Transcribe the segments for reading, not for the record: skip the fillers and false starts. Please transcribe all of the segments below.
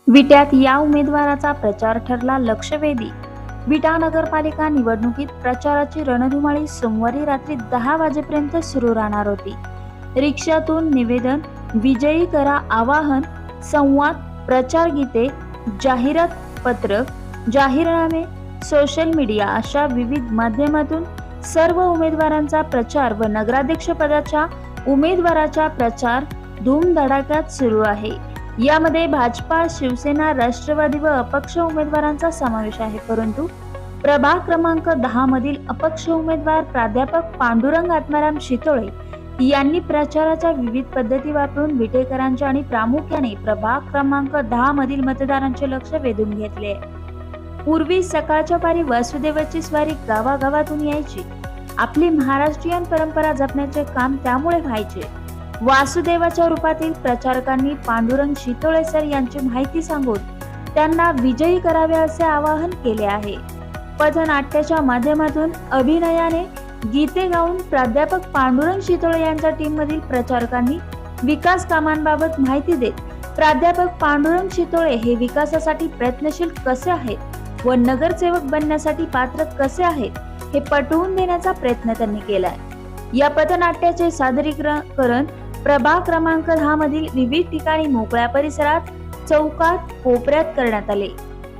विट्यात या उमेदवाराचा प्रचार ठरला लक्षवेधी। विटा नगरपालिका निवडणुकीत प्रचाराची रणधुमाळी सोमवारी रात्री 10 वाजेपर्यंत सुरू राहणार होती। रिक्षातून निवेदन, विजयी करा आवाहन, संवाद, प्रचार गीते, जाहिरात पत्रक, जाहीरनामे, सोशल मीडिया अशा विविध माध्यमातून सर्व उमेदवारांचा प्रचार व नगराध्यक्षपदाच्या उमेदवाराचा प्रचार धूमधडाक्यात सुरू आहे। यामध्ये भाजपा, शिवसेना, राष्ट्रवादी व अपक्ष उमेदवारांचा समावेश आहे। परंतु प्रभाग क्रमांक 10 मधील अपक्ष उमेदवार प्राध्यापक पांडुरंग आत्माराम शितोळे यांनी प्रचाराच्या विविध पद्धती वापरून विटेकरांचे आणि प्रामुख्याने प्रभाग क्रमांक 10 मधील मतदारांचे लक्ष वेधून घेतले। पूर्वी सकाळच्या पारी वासुदेवाची स्वारी गावागावातून यायची। आपली महाराष्ट्रीयन परंपरा जपण्याचे काम त्यामुळे व्हायचे। वासुदेवाच्या रूपातील प्रचारकांनी पांडुरंग शितोळे सर यांची माहिती सांगून त्यांना विजयी करावे असे आवाहन केले आहे। पथनाट्याच्या माध्यमातून अभिनयाने गीते गाऊन प्राध्यापक पांडुरंग शितोळे यांच्या टीम मधील प्रचारकांनी विकास कामांबाबत माहिती देत प्राध्यापक पांडुरंग शितोळे हे विकासासाठी प्रयत्नशील कसे आहेत व नगरसेवक बनण्यासाठी पात्र कसे आहेत हे पटवून देण्याचा प्रयत्न त्यांनी केलाय। या पथनाट्याचे सादरीकरण प्रभाग क्रमांक 10 मधील विविध ठिकाणी मोकळ्या परिसरात, चौकात, कोपऱ्यात करण्यात आले।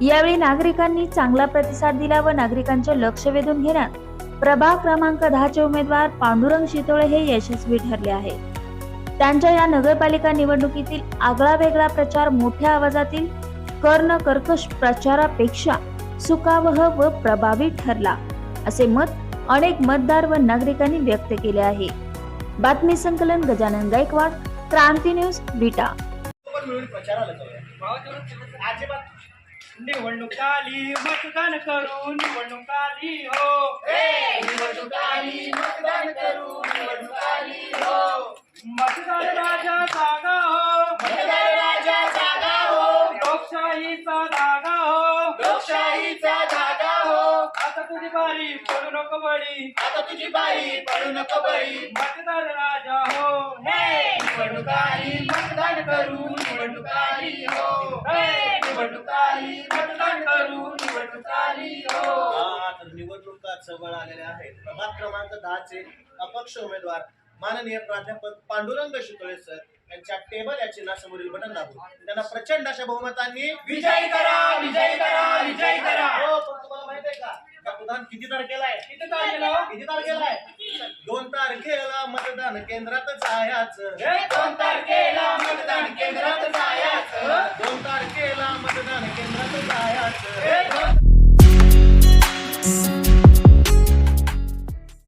यावेळी नागरिकांनी चांगला प्रतिसाद दिला व नागरिकांचे लक्ष वेधून घेण्यात प्रभाग क्रमांक 10 चे उमेदवार पांडुरंग शितोळे हे यशस्वी ठरले आहेत। त्यांच्या या नगरपालिका निवडणुकीतील आगळा वेगळा प्रचार मोठ्या आवाजातील कर्णकर्कश प्रचारापेक्षा सुखावह व प्रभावी ठरला असे मत अनेक मतदार व नागरिकांनी व्यक्त केले आहे। बातमी संकलन गजानन गायकवाड, क्रांती न्यूज, विटा। निवडणूक आली मतदान करू, निवडणूक आली हो, निवडणूक आली मतदान करू, निवडणूक आली हो, मतदार राजा जागा हो, मतदार राजा जागा हो, लोकशाहीचा धागा हो, लोकशाहीचा धागा हो, आता तुझी बारी पडू नको बळी, आता तुझी बारी पडू नको बळी, मतदार राजा हो, हे निवडणूक आली मतदान करू, निवडणूक आली हो, निवडणूक आली मतदान करू, निवडणूक आली हो। तर निवडणुका जवळ आलेल्या आहेत। प्रभाग क्रमांक 10 चे अपक्ष उमेदवार माननीय प्राध्यापक पांडुरंग शितोळे सर यांच्या टेबल या चिन्हासमोरील बटन दाबून त्यांना प्रचंड अशा बहुमतांनी विजयी करा, विजयी करा, विजयी करा। हो, पण तुम्हाला माहिती आहे का मतदान किती तारखेला आहे? किती तारखेला? किती तारखेला आहे? 2 तारखेला मतदान केंद्रात जायचं, 2 तारखेला मतदान केंद्रात जायचं, 2 तारखेला मतदान केंद्रात जायचं,